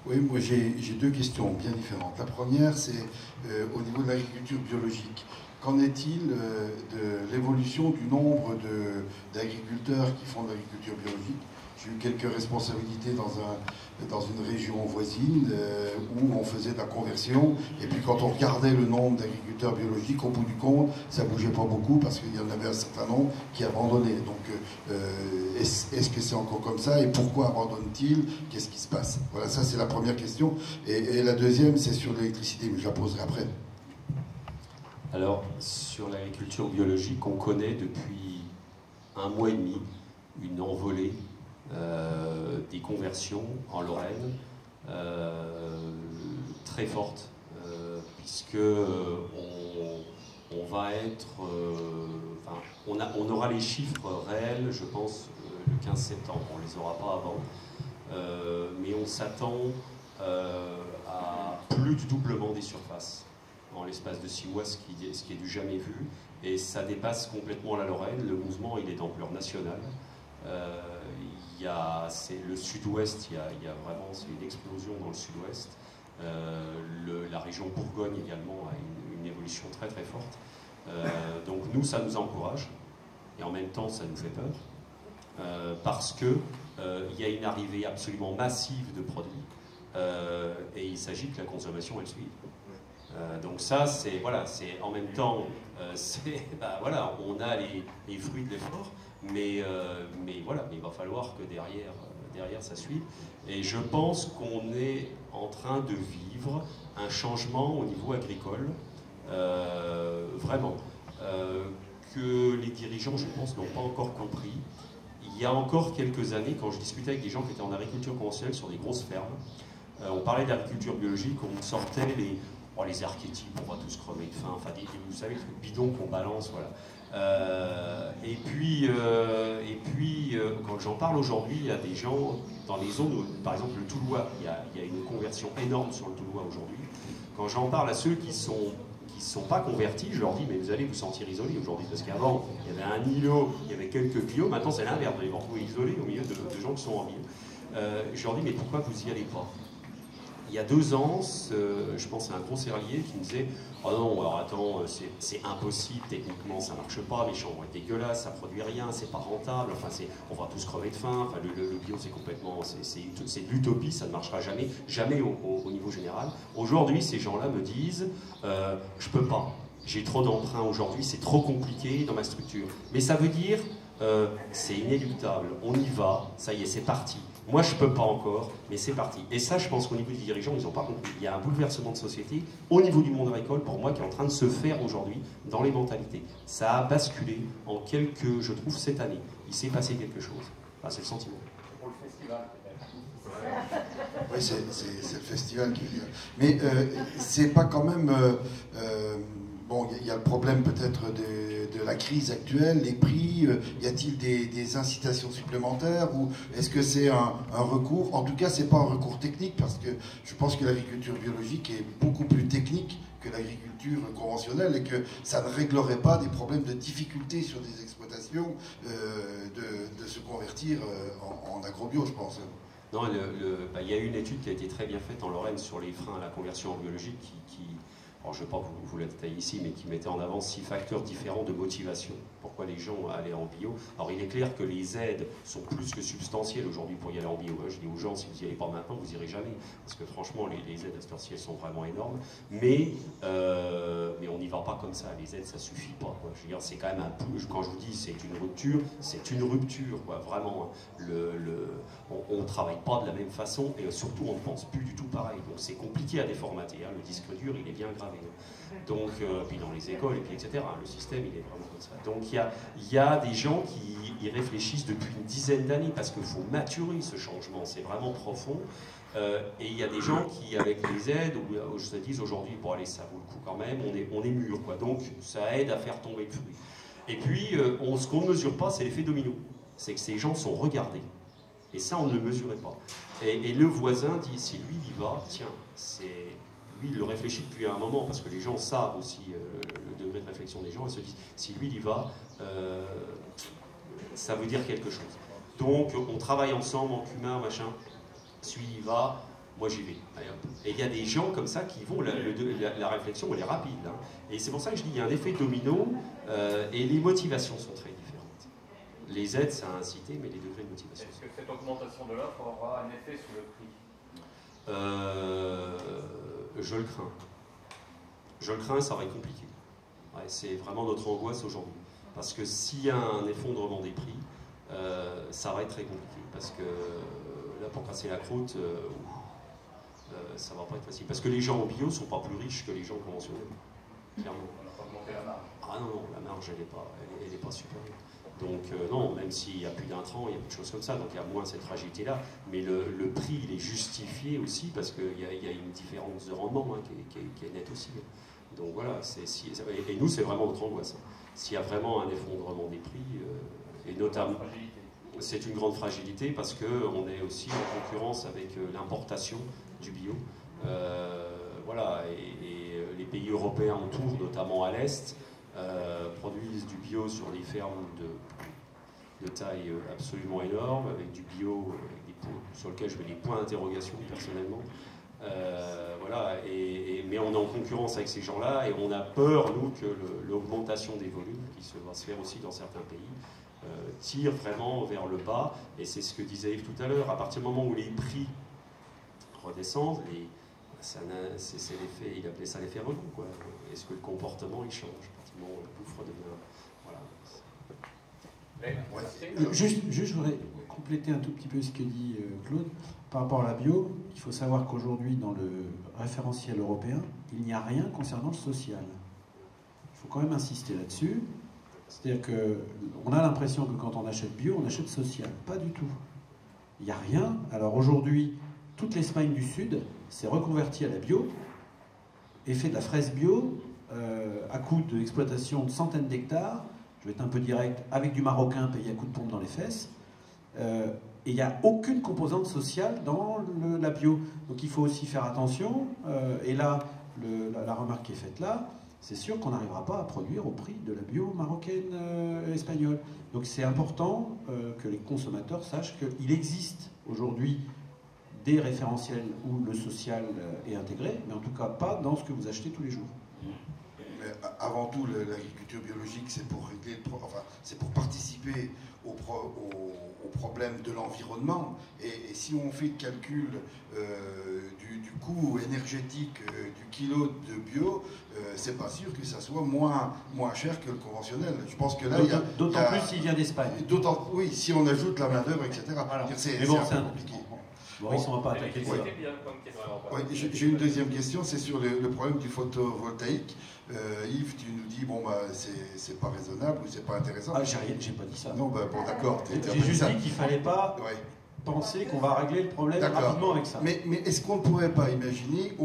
Oui, moi j'ai deux questions bien différentes. La première, c'est au niveau de l'agriculture biologique. Qu'en est-il de l'évolution du nombre d'agriculteurs qui font de l'agriculture biologique? J'ai eu quelques responsabilités dans une région voisine où on faisait de la conversion. Et puis quand on regardait le nombre d'agriculteurs biologiques, au bout du compte, ça ne bougeait pas beaucoup parce qu'il y en avait un certain nombre qui abandonnaient. Donc est-ce que c'est encore comme ça? Et pourquoi abandonnent-ils? Qu'est-ce qui se passe? Voilà, ça c'est la première question. Et la deuxième, c'est sur l'électricité, mais je la poserai après. Alors, sur l'agriculture biologique, on connaît depuis 1 mois et demi une envolée des conversions en Lorraine très forte, puisque on va être, on aura les chiffres réels, je pense, le 15 septembre. On les aura pas avant, mais on s'attend à plus du doublement des surfaces en l'espace de 6 mois, ce qui est du jamais vu, et ça dépasse complètement la Lorraine. Le mouvement, il est d'ampleur nationale. C'est le sud-ouest, il y a vraiment, c'est une explosion dans le sud-ouest. La région Bourgogne également a une évolution très très forte. Donc nous, ça nous encourage, et en même temps, ça nous fait peur, parce que il y a une arrivée absolument massive de produits, et il s'agit que la consommation, elle suive. Donc ça, c'est voilà, c'est en même temps, voilà, on a les fruits de l'effort, mais voilà, mais il va falloir que derrière ça suive. Et je pense qu'on est en train de vivre un changement au niveau agricole, vraiment, que les dirigeants, je pense, n'ont pas encore compris. Il y a encore quelques années, quand je discutais avec des gens qui étaient en agriculture conventionnelle sur des grosses fermes, on parlait d'agriculture biologique, on sortait les archétypes, on va tous crever de faim, enfin, vous savez, le bidon qu'on balance, voilà. Et puis, quand j'en parle aujourd'hui, il y a des gens dans les zones, par exemple le Toulois, il y a une conversion énorme sur le Toulois aujourd'hui. Quand j'en parle à ceux qui sont pas convertis, je leur dis, mais vous allez vous sentir isolés aujourd'hui, parce qu'avant, il y avait un îlot, il y avait quelques bio, maintenant c'est l'inverse, vous allez vous retrouver isolés au milieu de gens qui sont en ville. Je leur dis, mais pourquoi vous n'y allez pas? Il y a 2 ans, je pense à un gros serralier qui me disait « Oh non, alors attends, c'est impossible, techniquement ça marche pas, les champs vont être dégueulasses, ça produit rien, c'est pas rentable, enfin on va tous crever de faim, enfin, le bio c'est complètement, c'est de l'utopie, ça ne marchera jamais, jamais au niveau général. » Aujourd'hui, ces gens-là me disent « Je peux pas, j'ai trop d'emprunts aujourd'hui, c'est trop compliqué dans ma structure. » Mais ça veut dire c'est inéluctable, on y va, ça y est, c'est parti. Moi, je ne peux pas encore, mais c'est parti. Et ça, je pense qu'au niveau des dirigeants, ils n'ont pas compris. Il y a un bouleversement de société au niveau du monde agricole, pour moi, qui est en train de se faire aujourd'hui dans les mentalités. Ça a basculé en je trouve, cette année. Il s'est passé quelque chose. Enfin, c'est le sentiment. Pour le festival, peut-être. Oui, c'est le festival qui vient. Mais c'est pas quand même... bon, il y a le problème peut-être de la crise actuelle, les prix, y a-t-il des incitations supplémentaires ou est-ce que c'est un recours? En tout cas, c'est pas un recours technique parce que je pense que l'agriculture biologique est beaucoup plus technique que l'agriculture conventionnelle et que ça ne réglerait pas des problèmes de difficulté sur des exploitations de se convertir en agrobio, je pense. Non, il y a eu une étude qui a été très bien faite en Lorraine sur les freins à la conversion en biologique alors je ne vais pas vous la détailler ici, mais qui mettait en avant 6 facteurs différents de motivation. Pourquoi les gens allaient en bio? Alors il est clair que les aides sont plus que substantielles aujourd'hui pour y aller en bio. Je dis aux gens, si vous n'y allez pas maintenant, vous n'irez jamais. Parce que franchement, les aides à cette heure-ci, elles sont vraiment énormes. Mais on n'y va pas comme ça. Les aides, ça ne suffit pas, quoi. Je veux dire, c'est quand même quand je vous dis c'est une rupture, quoi. Vraiment. On ne travaille pas de la même façon et surtout, on ne pense plus du tout pareil. Donc c'est compliqué à déformater. Hein. Le disque dur, il est bien gravé. Donc, puis dans les écoles, et puis etc. Le système, il est vraiment comme ça. Donc, il y a des gens qui y réfléchissent depuis une dizaine d'années parce qu'il faut maturer ce changement. C'est vraiment profond. Et il y a des gens qui, avec les aides, se disent aujourd'hui, bon allez, ça vaut le coup quand même, on est mûr, quoi. Donc, ça aide à faire tomber le fruit. Et puis, ce qu'on ne mesure pas, c'est l'effet domino. C'est que ces gens sont regardés. Et ça, on ne le mesurait pas. Et le voisin dit, si lui il y va, tiens, lui il le réfléchit depuis un moment, parce que les gens savent aussi le degré de réflexion des gens, et se disent, si lui il y va, ça veut dire quelque chose. Donc on travaille ensemble en cumin, machin, celui il y va, moi j'y vais. Et il y a des gens comme ça qui vont, la réflexion elle est rapide. Hein. Et c'est pour ça que je dis, il y a un effet domino, et les motivations sont très différentes. Les aides, ça a incité, mais les degrés de motivation. Est-ce que cette augmentation de l'offre aura un effet sur le prix? Je le crains. Je le crains, ça va être compliqué. Ouais, c'est vraiment notre angoisse aujourd'hui. Parce que s'il y a un effondrement des prix, ça va être très compliqué. Parce que là, pour casser la croûte, ça va pas être facile. Parce que les gens en bio ne sont pas plus riches que les gens conventionnels. Clairement. On n'a pas augmenté la marge. Ah non, la marge, elle n'est pas supérieure. Donc non, même s'il y a plus d'intrants, il y a plus de choses comme ça, donc il y a moins cette fragilité-là. Mais le prix, il est justifié aussi parce qu'il y a une différence de rendement hein, qui est nette aussi. Donc voilà, et nous, c'est vraiment notre angoisse. Hein. S'il y a vraiment un effondrement des prix, et notamment, c'est une grande fragilité parce qu'on est aussi en concurrence avec l'importation du bio. Voilà, et les pays européens autour, notamment à l'Est, produisent du bio sur des fermes de taille absolument énorme, avec du bio sur lequel je mets des points d'interrogation personnellement. Voilà, mais on est en concurrence avec ces gens-là et on a peur, nous, que l'augmentation des volumes, qui va se faire aussi dans certains pays, tire vraiment vers le bas. Et c'est ce que disait Yves tout à l'heure, à partir du moment où les prix redescendent, c'est l'effet, il appelait ça l'effet rebond. Est-ce que le comportement il change? Le gouffre devient. Voilà. Juste, je voudrais compléter un tout petit peu ce que dit Claude. Par rapport à la bio, il faut savoir qu'aujourd'hui, dans le référentiel européen, il n'y a rien concernant le social. Il faut quand même insister là-dessus. C'est-à-dire qu'on a l'impression que quand on achète bio, on achète social. Pas du tout. Il n'y a rien. Alors aujourd'hui, toute l'Espagne du Sud s'est reconvertie à la bio et fait de la fraise bio à coût d'exploitation de centaines d'hectares, je vais être un peu direct, avec du marocain payé à coups de pompe dans les fesses, et il n'y a aucune composante sociale dans la bio. Donc il faut aussi faire attention, et là, la remarque qui est faite là, c'est sûr qu'on n'arrivera pas à produire au prix de la bio marocaine espagnole. Donc c'est important que les consommateurs sachent qu'il existe aujourd'hui des référentiels où le social est intégré, mais en tout cas pas dans ce que vous achetez tous les jours. Mais avant tout, l'agriculture biologique, c'est pour régler, c'est pour participer au problème de l'environnement. Et si on fait le calcul du coût énergétique du kilo de bio, c'est pas sûr que ça soit moins cher que le conventionnel. Je pense que là, d'autant plus s'il vient d'Espagne. Oui, si on ajoute la main-d'œuvre, etc. Voilà. C'est bon, un peu compliqué. Bon, ils ne sont pas attaqués. J'ai une deuxième question, c'est sur le problème du photovoltaïque. Yves, tu nous dis, bon, bah, c'est pas raisonnable ou c'est pas intéressant. Ah, j'ai pas dit ça. Non, bah, bon, d'accord. J'ai juste dit qu'il fallait pas penser qu'on va régler le problème rapidement avec ça. Mais est-ce qu'on ne pourrait pas imaginer,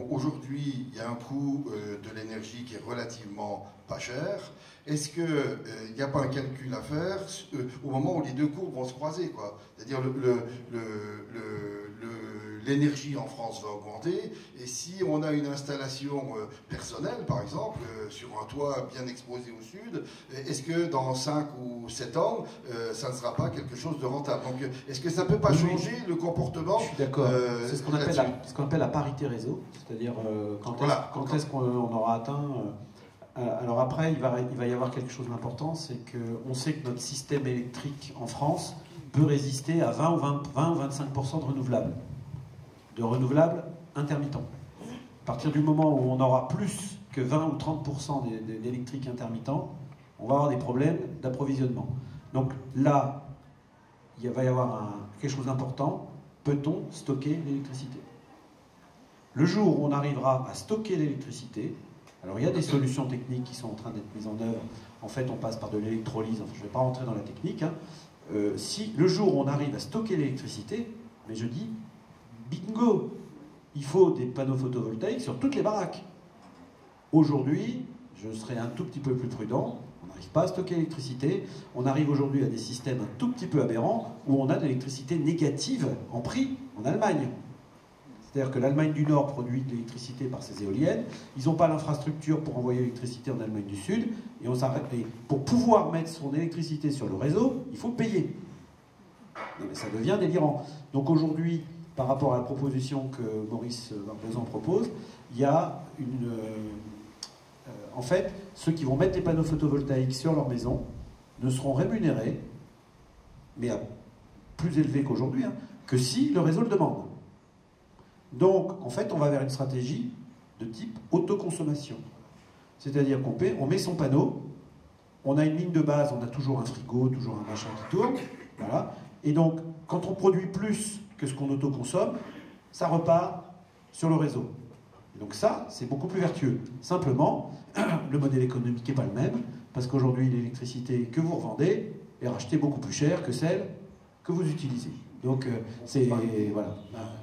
aujourd'hui, il y a un coût de l'énergie qui est relativement pas cher. Est-ce qu'il n'y a pas un calcul à faire au moment où les deux courbes vont se croiser, quoi? C'est-à-dire l'énergie en France va augmenter, et si on a une installation personnelle, par exemple, sur un toit bien exposé au sud, est-ce que dans 5 ou 7 ans, ça ne sera pas quelque chose de rentable? Donc, est-ce que ça ne peut pas changer le comportement? Je suis d'accord. C'est ce qu'on appelle la parité réseau, c'est-à-dire quand est-ce qu'on aura atteint... alors après, il va y avoir quelque chose d'important, c'est qu'on sait que notre système électrique en France peut résister à 20 ou 25% de renouvelables. De renouvelables intermittents. À partir du moment où on aura plus que 20 ou 30% d'électrique intermittent, on va avoir des problèmes d'approvisionnement. Donc là, il va y avoir quelque chose d'important. Peut-on stocker l'électricité? Le jour où on arrivera à stocker l'électricité, alors il y a des solutions techniques qui sont en train d'être mises en œuvre. En fait, on passe par de l'électrolyse. Enfin, je ne vais pas rentrer dans la technique. Hein. Si le jour où on arrive à stocker l'électricité, mais je dis bingo, il faut des panneaux photovoltaïques sur toutes les baraques. Aujourd'hui, je serais un tout petit peu plus prudent. On On n'arrive pas à stocker l'électricité. On arrive aujourd'hui à des systèmes un tout petit peu aberrants où on a de l'électricité négative en prix en Allemagne. C'est-à-dire que l'Allemagne du Nord produit de l'électricité par ses éoliennes. Ils n'ont pas l'infrastructure pour envoyer l'électricité en Allemagne du Sud. Et pour pouvoir mettre son électricité sur le réseau, il faut payer. Non, mais ça devient délirant. Donc aujourd'hui, par rapport à la proposition que Maurice Barbezan propose, il y a une... en fait, ceux qui vont mettre des panneaux photovoltaïques sur leur maison ne seront rémunérés, mais à plus élevé qu'aujourd'hui, hein, que si le réseau le demande. Donc, en fait, on va vers une stratégie de type autoconsommation. C'est-à-dire on met son panneau, on a une ligne de base, on a toujours un frigo, toujours un machin qui tourne, voilà. Et donc, quand on produit plus que ce qu'on autoconsomme, ça repart sur le réseau. Et donc ça, c'est beaucoup plus vertueux. Simplement, le modèle économique n'est pas le même, parce qu'aujourd'hui, l'électricité que vous revendez est rachetée beaucoup plus cher que celle que vous utilisez. Donc, voilà.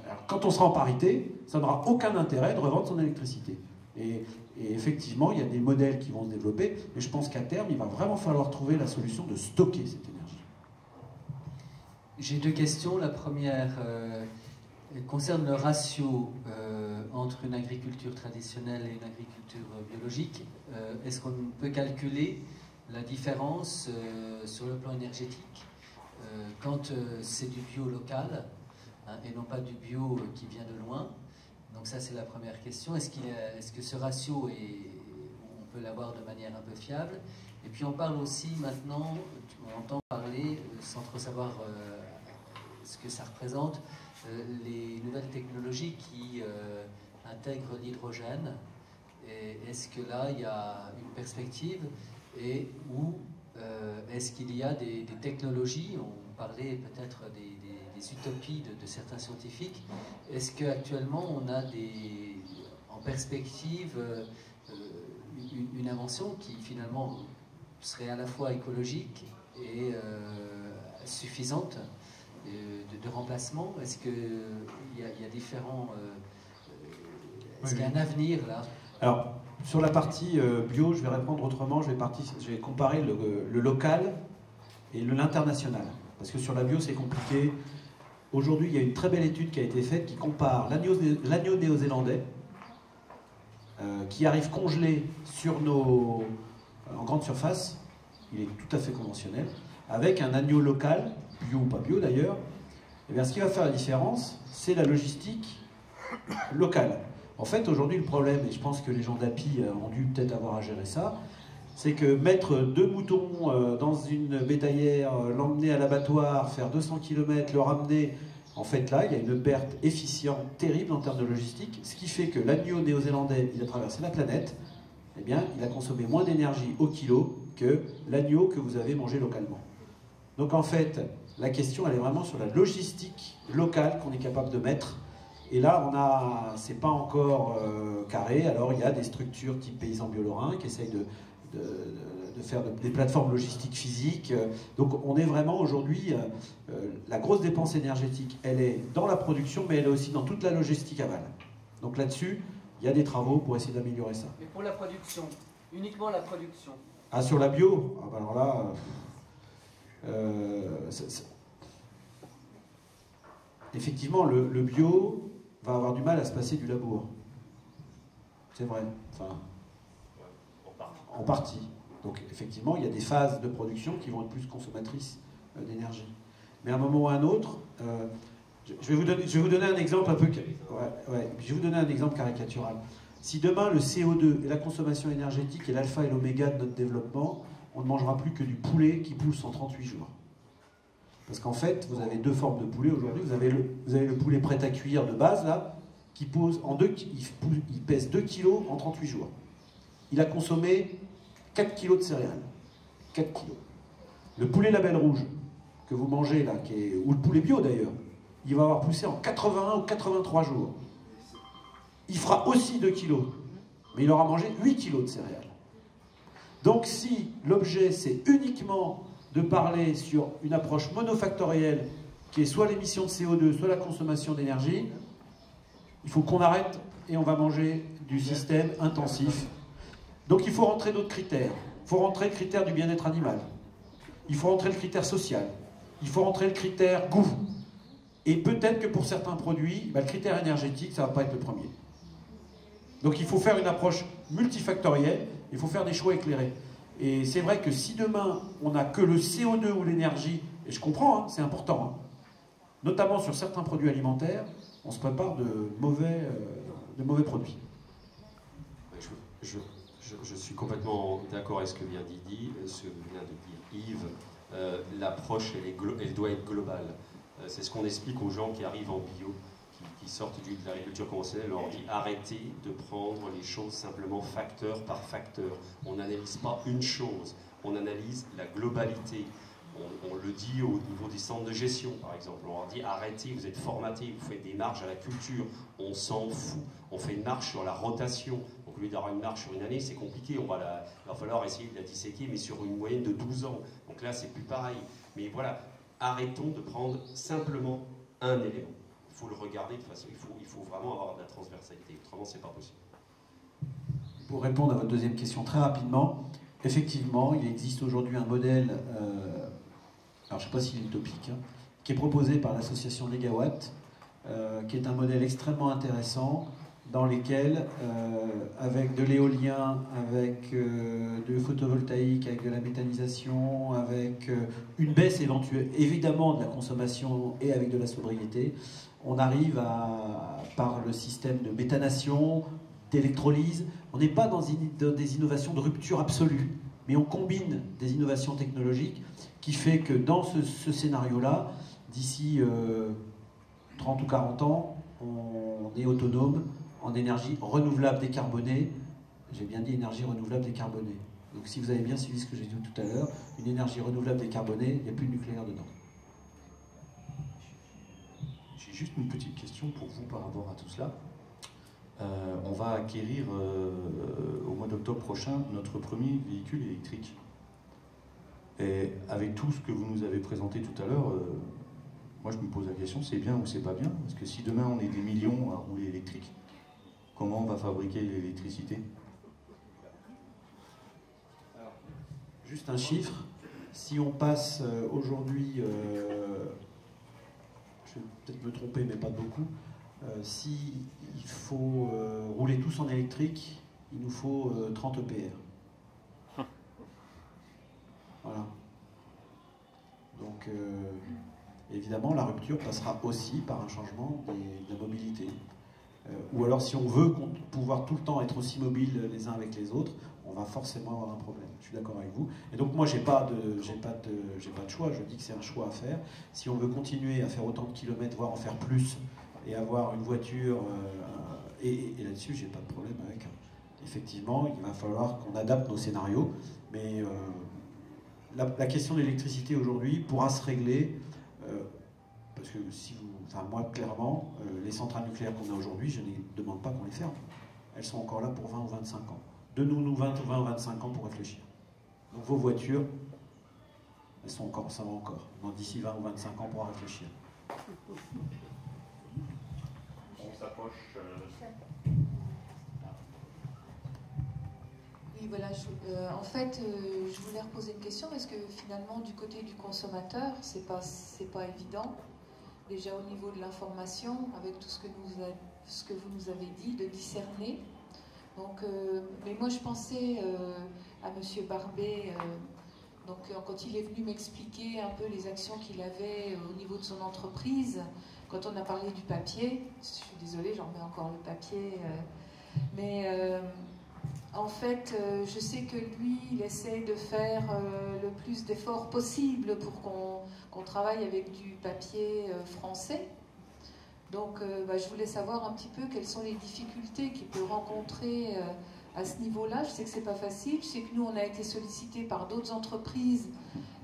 Alors, quand on sera en parité, ça n'aura aucun intérêt de revendre son électricité. Et effectivement, il y a des modèles qui vont se développer, mais je pense qu'à terme, il va vraiment falloir trouver la solution de stocker cette énergie. J'ai deux questions. La première concerne le ratio entre une agriculture traditionnelle et une agriculture biologique. Est-ce qu'on peut calculer la différence sur le plan énergétique quand c'est du bio local, hein, et non pas du bio qui vient de loin? Donc ça, c'est la première question. Est-ce que ce ratio on peut l'avoir de manière un peu fiable? Et puis on parle aussi maintenant, on entend parler, sans trop savoir ce que ça représente, les nouvelles technologies qui intègrent l'hydrogène. Est-ce que là, il y a une perspective, et où est-ce qu'il y a des technologies, on parlait peut-être des utopies de certains scientifiques, est-ce qu'actuellement on a en perspective une invention qui finalement serait à la fois écologique et suffisante de remplacement? Est-ce qu'il y a différents... est-ce qu'il y a un avenir là? Alors, sur la partie bio, je vais répondre autrement. Je vais comparer le local et l'international. Parce que sur la bio, c'est compliqué. Aujourd'hui, il y a une très belle étude qui a été faite qui compare l'agneau néo-zélandais, qui arrive congelé en grande surface, il est tout à fait conventionnel, avec un agneau local, bio ou pas bio d'ailleurs. Et bien, ce qui va faire la différence, c'est la logistique locale. En fait, aujourd'hui, le problème, et je pense que les gens d'API ont dû peut-être avoir à gérer ça, c'est que mettre 2 moutons dans une bétaillère, l'emmener à l'abattoir, faire 200 km, le ramener, en fait là, il y a une perte efficiente terrible en termes de logistique, ce qui fait que l'agneau néo-zélandais, il a traversé la planète, eh bien, il a consommé moins d'énergie au kilo que l'agneau que vous avez mangé localement. Donc en fait, la question, elle est vraiment sur la logistique locale qu'on est capable de mettre. Et là, c'est pas encore carré. Alors il y a des structures type Paysans Bio-Lorrain qui essayent de faire des plateformes logistiques physiques. Donc on est vraiment aujourd'hui, la grosse dépense énergétique, elle est dans la production, mais elle est aussi dans toute la logistique aval. Donc là-dessus, il y a des travaux pour essayer d'améliorer ça. Mais pour la production, uniquement la production. Ah, sur la bio? Ah, bah alors là... effectivement, le bio va avoir du mal à se passer du labour. C'est vrai. Enfin, en partie. Donc, effectivement, il y a des phases de production qui vont être plus consommatrices d'énergie. Mais à un moment ou à un autre, je vais vous donner un exemple un peu... je vais vous donner un exemple caricatural. Si demain, le CO2 et la consommation énergétique est l'alpha et l'oméga de notre développement, on ne mangera plus que du poulet qui pousse en 38 jours. Parce qu'en fait, vous avez deux formes de poulet aujourd'hui. Vous avez le poulet prêt à cuire de base, là, qui il pèse 2 kg en 38 jours. Il a consommé 4 kg de céréales. 4 kg. Le poulet label rouge que vous mangez, là, ou le poulet bio d'ailleurs, il va avoir poussé en 81 ou 83 jours. Il fera aussi 2 kg, mais il aura mangé 8 kg de céréales. Donc si l'objet, c'est uniquement de parler sur une approche monofactorielle, qui est soit l'émission de CO2, soit la consommation d'énergie, il faut qu'on arrête et on va manger du système intensif. Donc il faut rentrer d'autres critères. Il faut rentrer le critère du bien-être animal. Il faut rentrer le critère social. Il faut rentrer le critère goût. Et peut-être que pour certains produits, le critère énergétique, ça ne va pas être le premier. Donc il faut faire une approche multifactorielle, il faut faire des choix éclairés. Et c'est vrai que si demain, on n'a que le CO2 ou l'énergie, et je comprends, hein, c'est important, hein, notamment sur certains produits alimentaires, on se prépare de mauvais produits. Je suis complètement d'accord avec ce que vient de dire Yves. L'approche, elle doit être globale. C'est ce qu'on explique aux gens qui arrivent en bio, qui sortent de l'agriculture conventionnelle. On leur dit arrêtez de prendre les choses simplement facteur par facteur. On n'analyse pas une chose, on analyse la globalité. On le dit au niveau des centres de gestion, par exemple. On leur dit arrêtez, vous êtes formatés, vous faites des marges à la culture. On s'en fout. On fait une marge sur la rotation. Donc au lieu d'avoir une marge sur une année, c'est compliqué. Il va falloir essayer de la disséquer, mais sur une moyenne de 12 ans. Donc là, c'est plus pareil. Mais voilà, arrêtons de prendre simplement un élément. Il faut le regarder de façon... Il faut vraiment avoir de la transversalité. Autrement, c'est pas possible. Pour répondre à votre deuxième question très rapidement, effectivement, il existe aujourd'hui un modèle... alors je ne sais pas s'il est utopique, hein, qui est proposé par l'association Négawatt, qui est un modèle extrêmement intéressant, dans lequel, avec de l'éolien, avec de photovoltaïque, avec de la méthanisation, avec une baisse éventuelle, évidemment, de la consommation et avec de la sobriété, on arrive par le système de méthanation, d'électrolyse, on n'est pas dans des innovations de rupture absolue, mais on combine des innovations technologiques qui fait que dans ce scénario-là, d'ici 30 ou 40 ans, on est autonome en énergie renouvelable décarbonée. J'ai bien dit énergie renouvelable décarbonée. Donc si vous avez bien suivi ce que j'ai dit tout à l'heure, une énergie renouvelable décarbonée, il n'y a plus de nucléaire dedans. J'ai juste une petite question pour vous par rapport à tout cela. On va acquérir au mois d'octobre prochain notre premier véhicule électrique. Et avec tout ce que vous nous avez présenté tout à l'heure, moi je me pose la question, c'est bien ou c'est pas bien? Parce que si demain on est des millions à rouler électrique, comment on va fabriquer l'électricité? Juste un chiffre, si on passe aujourd'hui, je vais peut-être me tromper mais pas beaucoup, si il faut rouler tous en électrique, il nous faut 30 EPR. Voilà. Donc, évidemment, la rupture passera aussi par un changement de la mobilité. Ou alors, si on veut pouvoir tout le temps être aussi mobile les uns avec les autres, on va forcément avoir un problème. Je suis d'accord avec vous. Et donc, moi, j'ai pas de choix. Je dis que c'est un choix à faire. Si on veut continuer à faire autant de kilomètres, voire en faire plus, et avoir une voiture, et là-dessus, j'ai pas de problème avec. Effectivement, il va falloir qu'on adapte nos scénarios, mais la question de l'électricité aujourd'hui pourra se régler, parce que moi, clairement, les centrales nucléaires qu'on a aujourd'hui, je ne demande pas qu'on les ferme. Elles sont encore là pour 20 ou 25 ans. Donnons-nous 20 ou 25 ans pour réfléchir. Donc vos voitures, elles sont encore, ça va encore. Donc d'ici 20 ou 25 ans, on pourra réfléchir. On s'approche. Oui, voilà. En fait, je voulais reposer une question. Est-ce que finalement, du côté du consommateur, c'est pas évident, déjà au niveau de l'information, avec tout ce que vous nous avez dit, de discerner. Donc, mais moi, je pensais à Monsieur Barbet. Donc, quand il est venu m'expliquer un peu les actions qu'il avait au niveau de son entreprise, quand on a parlé du papier, je suis désolée, j'en mets encore le papier, mais en fait, je sais que lui, il essaie de faire le plus d'efforts possible pour qu'on travaille avec du papier français. Donc, je voulais savoir un petit peu quelles sont les difficultés qu'il peut rencontrer à ce niveau-là. Je sais que c'est pas facile. Je sais que nous, on a été sollicités par d'autres entreprises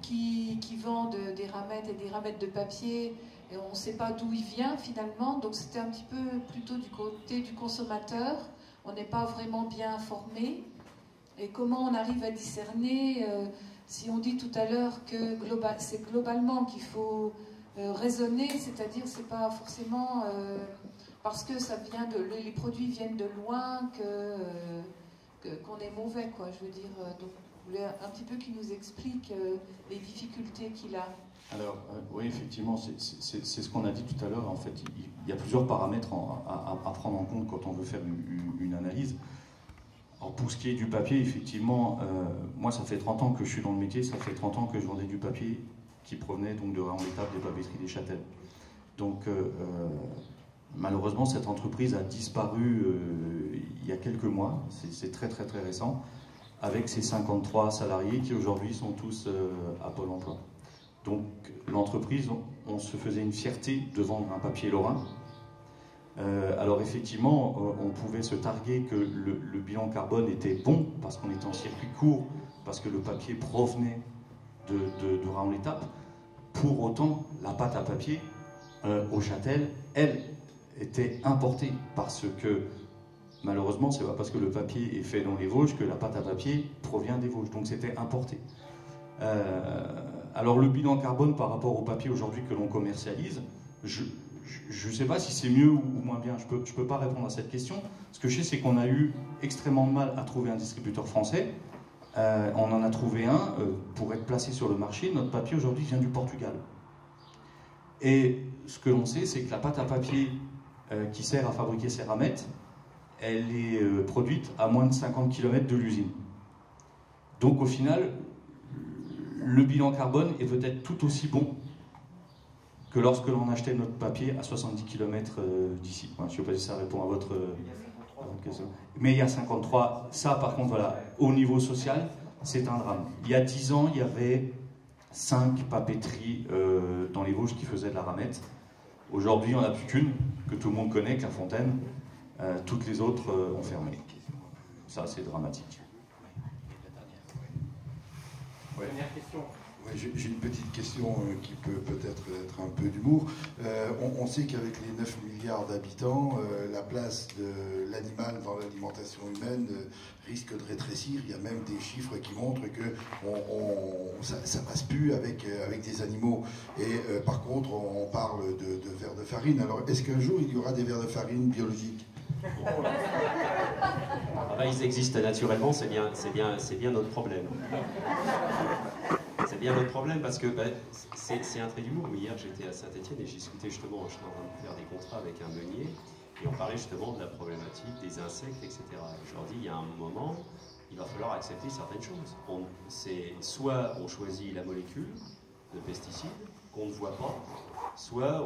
qui vendent des ramettes et des ramettes de papier et on ne sait pas d'où il vient finalement. Donc, c'était un petit peu plutôt du côté du consommateur. On n'est pas vraiment bien informé. Et comment on arrive à discerner si on dit tout à l'heure que c'est globalement qu'il faut raisonner, c'est-à-dire c'est pas forcément parce que les produits viennent de loin qu'on est mauvais, quoi. Je veux dire, donc Vous voulez un petit peu qu'il nous explique les difficultés qu'il a? Alors, oui, effectivement, c'est ce qu'on a dit tout à l'heure. En fait, il y a plusieurs paramètres à prendre en compte quand on veut faire une analyse. Alors, pour ce qui est du papier, effectivement, moi, ça fait 30 ans que je suis dans le métier, ça fait 30 ans que je vendais du papier qui provenait donc de Raon l'Étape des papeteries des Châtelles. Donc, malheureusement, cette entreprise a disparu il y a quelques mois, c'est très très très récent, avec ses 53 salariés qui aujourd'hui sont tous à Pôle emploi. Donc l'entreprise, on se faisait une fierté de vendre un papier lorrain. Alors effectivement, on pouvait se targuer que le bilan carbone était bon, parce qu'on était en circuit court, parce que le papier provenait de Raon l'Étape. Pour autant, la pâte à papier au Châtel, elle, était importée, parce que malheureusement, c'est pas parce que le papier est fait dans les Vosges que la pâte à papier provient des Vosges, donc c'était importé. Alors le bilan carbone par rapport au papier aujourd'hui que l'on commercialise, je ne sais pas si c'est mieux ou moins bien, je peux pas répondre à cette question. Ce que je sais, c'est qu'on a eu extrêmement de mal à trouver un distributeur français. On en a trouvé un pour être placé sur le marché. Notre papier aujourd'hui vient du Portugal. Et ce que l'on sait, c'est que la pâte à papier qui sert à fabriquer ces ramettes, elle est produite à moins de 50 km de l'usine. Donc au final, le bilan carbone est peut-être tout aussi bon que lorsque l'on achetait notre papier à 70 km d'ici. Enfin, je ne sais pas si ça répond à votre question. Mais il y a 53, ça par contre, voilà, au niveau social, c'est un drame. Il y a 10 ans, il y avait 5 papeteries dans les Vosges qui faisaient de la ramette. Aujourd'hui, il n'y en a plus qu'une, que tout le monde connaît, Clairefontaine. Toutes les autres ont fermé. Ça, c'est dramatique. Ouais. Dernière question. Ouais, j'ai une petite question qui peut peut-être être un peu d'humour. On sait qu'avec les 9 milliards d'habitants, la place de l'animal dans l'alimentation humaine risque de rétrécir. Il y a même des chiffres qui montrent que ça ne passe plus avec des animaux. Et par contre, on parle de vers de farine. Alors, est-ce qu'un jour, il y aura des vers de farine biologiques? Ah ben, ils existent naturellement, c'est bien notre problème. C'est bien notre problème parce que c'est un trait d'humour. Hier, j'étais à Saint-Étienne et j'ai discuté justement, je suis en train de faire des contrats avec un meunier et on parlait justement de la problématique des insectes, etc. Et je leur dis, il y a un moment, il va falloir accepter certaines choses. Soit on choisit la molécule de pesticides qu'on ne voit pas, soit